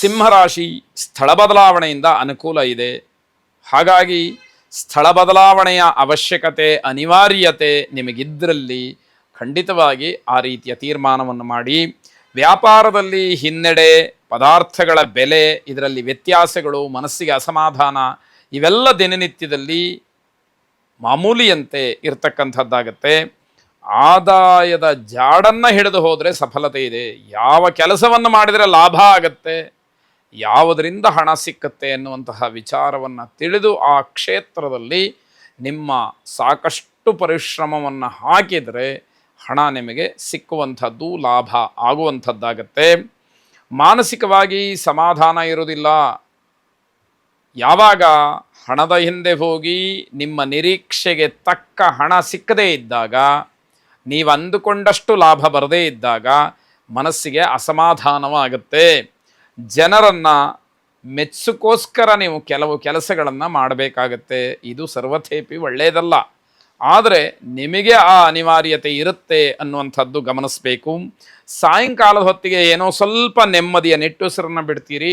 ಸಿಂಹರಾಶಿ ಸ್ಥಳ ಬದಲಾವಣೆಯಿಂದ ಅನುಕೂಲ ಇದೆ. ಹಾಗಾಗಿ ಸ್ಥಳ ಬದಲಾವಣೆಯ ಅವಶ್ಯಕತೆ ಅನಿವಾರ್ಯತೆ ನಿಮಗಿದ್ದರಲ್ಲಿ ಖಂಡಿತವಾಗಿ ಆ ರೀತಿಯ ತೀರ್ಮಾನವನ್ನು ಮಾಡಿ. ವ್ಯಾಪಾರದಲ್ಲಿ ಹಿನ್ನಡೆ, ಪದಾರ್ಥಗಳ ಬೆಲೆ, ಇದರಲ್ಲಿ ವ್ಯತ್ಯಾಸಗಳು, ಮನಸ್ಸಿಗೆ ಅಸಮಾಧಾನ, ಇವೆಲ್ಲ ದಿನನಿತ್ಯದಲ್ಲಿ ಮಾಮೂಲಿಯಂತೆ ಇರತಕ್ಕಂಥದ್ದಾಗತ್ತೆ. ಆದಾಯದ ಜಾಡನ್ನು ಹಿಡಿದು ಹೋದರೆ ಸಫಲತೆ ಇದೆ. ಯಾವ ಕೆಲಸವನ್ನು ಮಾಡಿದರೆ ಲಾಭ ಆಗತ್ತೆ, ಯಾವುದರಿಂದ ಹಣ ಸಿಕ್ಕತ್ತೆ ಎನ್ನುವಂತಹ ವಿಚಾರವನ್ನು ತಿಳಿದು ಆ ಕ್ಷೇತ್ರದಲ್ಲಿ ನಿಮ್ಮ ಸಾಕಷ್ಟು ಪರಿಶ್ರಮವನ್ನು ಹಾಕಿದರೆ ಹಣ ನಿಮಗೆ ಸಿಕ್ಕುವಂಥದ್ದು, ಲಾಭ ಆಗುವಂಥದ್ದಾಗತ್ತೆ. ಮಾನಸಿಕವಾಗಿ ಸಮಾಧಾನ ಇರುವುದಿಲ್ಲ. ಯಾವಾಗ ಹಣದ ಹಿಂದೆ ಹೋಗಿ ನಿಮ್ಮ ನಿರೀಕ್ಷೆಗೆ ತಕ್ಕ ಹಣ ಸಿಕ್ಕದೇ ಇದ್ದಾಗ, ನೀವು ಅಂದುಕೊಂಡಷ್ಟು ಲಾಭ ಬರದೇ ಇದ್ದಾಗ ಮನಸ್ಸಿಗೆ ಅಸಮಾಧಾನವಾಗುತ್ತೆ. ಜನರನ್ನು ಮೆಚ್ಚೋಕ್ಕೋಸ್ಕರ ನೀವು ಕೆಲವು ಕೆಲಸಗಳನ್ನು ಮಾಡಬೇಕಾಗತ್ತೆ. ಇದು ಸರ್ವಥೇಪಿ ಒಳ್ಳೆಯದಲ್ಲ. ಆದರೆ ನಿಮಗೆ ಆ ಅನಿವಾರ್ಯತೆ ಇರುತ್ತೆ ಅನ್ನುವಂಥದ್ದು ಗಮನಿಸಬೇಕು. ಸಾಯಂಕಾಲದ ಹೊತ್ತಿಗೆ ಏನೋ ಸ್ವಲ್ಪ ನೆಮ್ಮದಿಯ ನಿಟ್ಟುಸಿರನ್ನು ಬಿಡ್ತೀರಿ.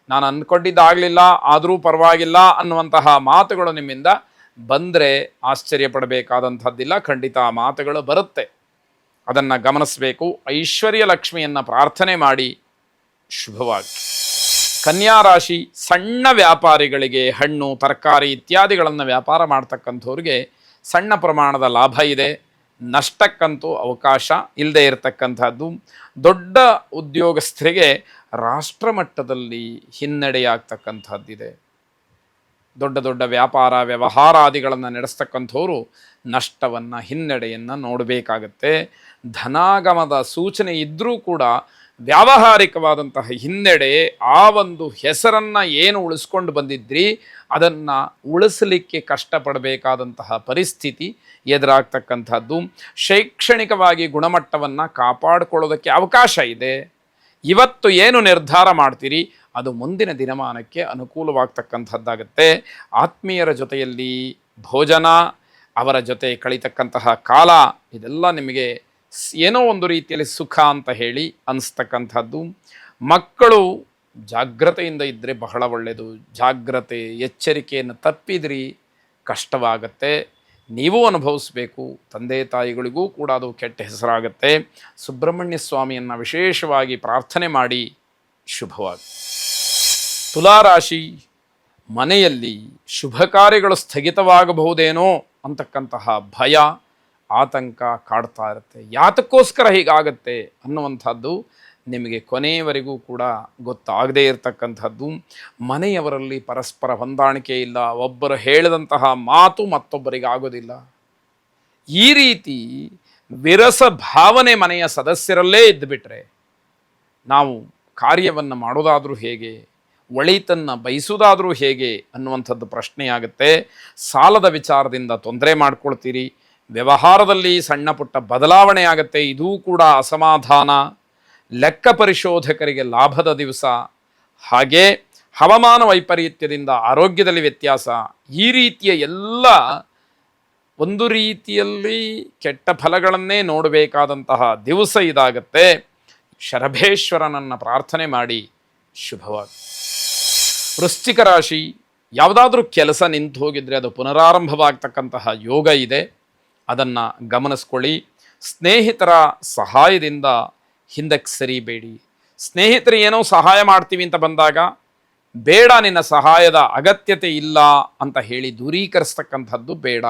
ನಾನು ಅಂದ್ಕೊಂಡಿದ್ದಾಗಲಿಲ್ಲ, ಆದರೂ ಪರವಾಗಿಲ್ಲ ಅನ್ನುವಂತಹ ಮಾತುಗಳು ನಿಮ್ಮಿಂದ ಬಂದರೆ ಆಶ್ಚರ್ಯಪಡಬೇಕಾದಂಥದ್ದಿಲ್ಲ. ಖಂಡಿತ ಆ ಮಾತುಗಳು ಬರುತ್ತೆ, ಅದನ್ನು ಗಮನಿಸಬೇಕು. ಐಶ್ವರ್ಯ ಲಕ್ಷ್ಮಿಯನ್ನು ಪ್ರಾರ್ಥನೆ ಮಾಡಿ. ಶುಭವಾಗಿ. ಕನ್ಯಾ ರಾಶಿ ಸಣ್ಣ ವ್ಯಾಪಾರಿಗಳಿಗೆ, ಹಣ್ಣು ತರಕಾರಿ ಇತ್ಯಾದಿಗಳನ್ನು ವ್ಯಾಪಾರ ಮಾಡ್ತಕ್ಕಂಥವ್ರಿಗೆ ಸಣ್ಣ ಪ್ರಮಾಣದ ಲಾಭ ಇದೆ. ನಷ್ಟಕ್ಕಂತೂ ಅವಕಾಶ ಇಲ್ಲದೆ ಇರತಕ್ಕಂಥದ್ದು. ದೊಡ್ಡ ಉದ್ಯೋಗಸ್ಥರಿಗೆ ರಾಷ್ಟ್ರಮಟ್ಟದಲ್ಲಿ ಹಿನ್ನಡೆಯಾಗ್ತಕ್ಕಂಥದ್ದಿದೆ. ದೊಡ್ಡ ದೊಡ್ಡ ವ್ಯಾಪಾರ ವ್ಯವಹಾರಾದಿಗಳನ್ನು ನಡೆಸ್ತಕ್ಕಂಥವರು ನಷ್ಟವನ್ನು, ಹಿನ್ನಡೆಯನ್ನು ನೋಡಬೇಕಾಗತ್ತೆ. ಧನಾಗಮದ ಸೂಚನೆ ಇದ್ದರೂ ಕೂಡ ವ್ಯಾವಹಾರಿಕವಾದಂತಹ ಹಿನ್ನಡೆ, ಆ ಒಂದು ಹೆಸರನ್ನು ಏನು ಉಳಿಸ್ಕೊಂಡು ಬಂದಿದ್ರಿ ಅದನ್ನು ಉಳಿಸಲಿಕ್ಕೆ ಕಷ್ಟಪಡಬೇಕಾದಂತಹ ಪರಿಸ್ಥಿತಿ ಎದುರಾಗ್ತಕ್ಕಂಥದ್ದು. ಶೈಕ್ಷಣಿಕವಾಗಿ ಗುಣಮಟ್ಟವನ್ನು ಕಾಪಾಡಿಕೊಳ್ಳೋದಕ್ಕೆ ಅವಕಾಶ ಇದೆ. ಇವತ್ತು ಏನು ನಿರ್ಧಾರ ಮಾಡ್ತೀರಿ ಅದು ಮುಂದಿನ ದಿನಮಾನಕ್ಕೆ ಅನುಕೂಲವಾಗ್ತಕ್ಕಂಥದ್ದಾಗತ್ತೆ. ಆತ್ಮೀಯರ ಜೊತೆಯಲ್ಲಿ ಭೋಜನ, ಅವರ ಜೊತೆ ಕಳೀತಕ್ಕಂತಹ ಕಾಲ, ಇದೆಲ್ಲ ನಿಮಗೆ ಏನೋ ಒಂದು ರೀತಿಯಲ್ಲಿ ಸುಖ ಅಂತ ಹೇಳಿ ಅನಿಸ್ತಕ್ಕಂಥದ್ದು. ಮಕ್ಕಳು ಜಾಗ್ರತೆಯಿಂದ ಇದ್ದರೆ ಬಹಳ ಒಳ್ಳೆಯದು. ಜಾಗ್ರತೆ, ಎಚ್ಚರಿಕೆಯನ್ನು ತಪ್ಪಿದ್ರಿ ಕಷ್ಟವಾಗತ್ತೆ. ನೀವು ಅನುಭವಿಸಬೇಕು. ತಂದೆ ತಾಯಿಗಳಿಗೂ ಕೂಡ ಅದು ಕೆಟ್ಟ ಹೆಸರಾಗತ್ತೆ. ಸುಬ್ರಹ್ಮಣ್ಯ ಸ್ವಾಮಿಯನ್ನು ವಿಶೇಷವಾಗಿ ಪ್ರಾರ್ಥನೆ ಮಾಡಿ. ಶುಭವಾಗಿ. ತುಲಾರಾಶಿ ಮನೆಯಲ್ಲಿ ಶುಭ ಕಾರ್ಯಗಳು ಸ್ಥಗಿತವಾಗಬಹುದೇನೋ ಅಂತಕ್ಕಂತಹ ಭಯ, ಆತಂಕ ಕಾಡ್ತಾ ಇರುತ್ತೆ. ಯಾತಕ್ಕೋಸ್ಕರ ಹೀಗಾಗತ್ತೆ ಅನ್ನುವಂಥದ್ದು ನಿಮಗೆ ಕೊನೆಯವರೆಗೂ ಕೂಡ ಗೊತ್ತಾಗದೇ ಇರತಕ್ಕಂಥದ್ದು. ಮನೆಯವರಲ್ಲಿ ಪರಸ್ಪರ ಹೊಂದಾಣಿಕೆ ಇಲ್ಲ. ಒಬ್ಬರು ಹೇಳಿದಂತಹ ಮಾತು ಮತ್ತೊಬ್ಬರಿಗೆ ಆಗೋದಿಲ್ಲ. ಈ ರೀತಿ ವಿರಸ ಭಾವನೆ ಮನೆಯ ಸದಸ್ಯರಲ್ಲೇ ಇದ್ದುಬಿಟ್ರೆ ನಾವು ಕಾರ್ಯವನ್ನು ಮಾಡೋದಾದರೂ ಹೇಗೆ, ಒಳಿತನ್ನು ಬಯಸೋದಾದರೂ ಹೇಗೆ ಅನ್ನುವಂಥದ್ದು ಪ್ರಶ್ನೆಯಾಗುತ್ತೆ. ಸಾಲದ ವಿಚಾರದಿಂದ ತೊಂದರೆ ಮಾಡ್ಕೊಳ್ತೀರಿ. ವ್ಯವಹಾರದಲ್ಲಿ ಸಣ್ಣ ಪುಟ್ಟ ಬದಲಾವಣೆ ಆಗುತ್ತೆ. ಇದೂ ಕೂಡ ಅಸಮಾಧಾನ. ಲೆಕ್ಕ ಪರಿಶೋಧಕರಿಗೆ ಲಾಭದ ದಿವಸ. ಹಾಗೆ ಹವಾಮಾನ ವೈಪರೀತ್ಯದಿಂದ ಆರೋಗ್ಯದಲ್ಲಿ ವ್ಯತ್ಯಾಸ. ಈ ರೀತಿಯ ಎಲ್ಲ ಒಂದು ರೀತಿಯಲ್ಲಿ ಕೆಟ್ಟ ಫಲಗಳನ್ನೇ ನೋಡಬೇಕಾದಂತಹ ದಿವಸ ಇದಾಗತ್ತೆ. ಶರಭೇಶ್ವರನನ್ನು ಪ್ರಾರ್ಥನೆ ಮಾಡಿ. ಶುಭವಾಗಿ. ವೃಶ್ಚಿಕ ರಾಶಿ ಯಾವುದಾದ್ರೂ ಕೆಲಸ ನಿಂತು ಹೋಗಿದ್ರೆ ಅದು ಪುನರಾರಂಭವಾಗ್ತಕ್ಕಂತಹ ಯೋಗ ಇದೆ. ಅದನ್ನು ಗಮನಿಸ್ಕೊಳ್ಳಿ. ಸ್ನೇಹಿತರ ಸಹಾಯದಿಂದ ಹಿಂದಕ್ಕೆ ಸರಿಬೇಡಿ. ಸ್ನೇಹಿತರು ಏನೋ ಸಹಾಯ ಮಾಡ್ತೀವಿ ಅಂತ ಬಂದಾಗ ಬೇಡ, ನಿನ್ನ ಸಹಾಯದ ಅಗತ್ಯತೆ ಇಲ್ಲ ಅಂತ ಹೇಳಿ ದೂರೀಕರಿಸ್ತಕ್ಕಂಥದ್ದು ಬೇಡ.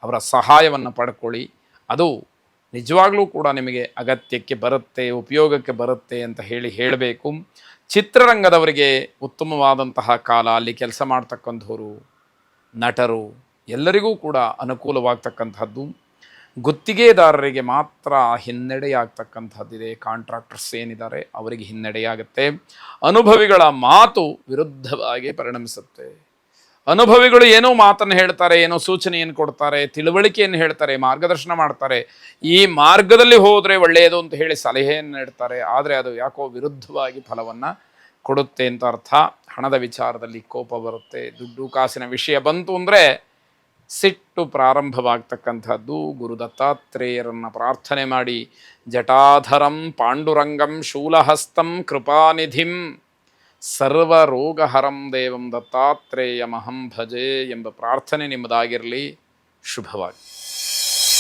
ಅವರ ಸಹಾಯವನ್ನು ಪಡ್ಕೊಳ್ಳಿ. ಅದು ನಿಜವಾಗ್ಲೂ ಕೂಡ ನಿಮಗೆ ಅಗತ್ಯಕ್ಕೆ ಬರುತ್ತೆ, ಉಪಯೋಗಕ್ಕೆ ಬರುತ್ತೆ ಅಂತ ಹೇಳಬೇಕು. ಚಿತ್ರರಂಗದವರಿಗೆ ಉತ್ತಮವಾದಂತಹ ಕಾಲ. ಅಲ್ಲಿ ಕೆಲಸ ಮಾಡ್ತಕ್ಕಂಥವರು, ನಟರು ಎಲ್ಲರಿಗೂ ಕೂಡ ಅನುಕೂಲವಾಗ್ತಕ್ಕಂಥದ್ದು. ಗುತ್ತಿಗೆದಾರರಿಗೆ ಮಾತ್ರ ಹಿನ್ನಡೆಯಾಗ್ತಕ್ಕಂಥದ್ದಿದೆ. ಕಾಂಟ್ರಾಕ್ಟರ್ಸ್ ಏನಿದ್ದಾರೆ ಅವರಿಗೆ ಹಿನ್ನಡೆಯಾಗುತ್ತೆ. ಅನುಭವಿಗಳ ಮಾತು ವಿರುದ್ಧವಾಗಿ ಪರಿಣಮಿಸುತ್ತೆ. ಅನುಭವಿಗಳು ಏನೋ ಮಾತನ್ನು ಹೇಳ್ತಾರೆ, ಏನೋ ಸೂಚನೆಯನ್ನು ಕೊಡ್ತಾರೆ, ತಿಳುವಳಿಕೆಯನ್ನು ಹೇಳ್ತಾರೆ, ಮಾರ್ಗದರ್ಶನ ಮಾಡ್ತಾರೆ. ಈ ಮಾರ್ಗದಲ್ಲಿ ಹೋದರೆ ಒಳ್ಳೆಯದು ಅಂತ ಹೇಳಿ ಸಲಹೆಯನ್ನು ನೀಡ್ತಾರೆ. ಆದರೆ ಅದು ಯಾಕೋ ವಿರುದ್ಧವಾಗಿ ಫಲವನ್ನು ಕೊಡುತ್ತೆ ಅಂತ ಅರ್ಥ. ಹಣದ ವಿಚಾರದಲ್ಲಿ ಕೋಪ ಬರುತ್ತೆ. ದುಡ್ಡು ಕಾಸಿನ ವಿಷಯ ಬಂತು ಅಂದರೆ ಸಿಟ್ಟು ಪ್ರಾರಂಭವಾಗ್ತಕ್ಕಂಥದ್ದು. ಗುರು ದತ್ತಾತ್ರೇಯರನ್ನು ಪ್ರಾರ್ಥನೆ ಮಾಡಿ. ಜಟಾಧರಂ ಪಾಂಡುರಂಗಂ ಶೂಲಹಸ್ತಂ ಕೃಪಾನಿಧಿಂ ಸರ್ವರೋಗಹರಂ ದೇವಂ ದತ್ತಾತ್ರೇಯಮಹಂ ಭಜೆ ಎಂಬ ಪ್ರಾರ್ಥನೆ ನಿಮ್ಮದಾಗಿರಲಿ. ಶುಭವಾಗಿ.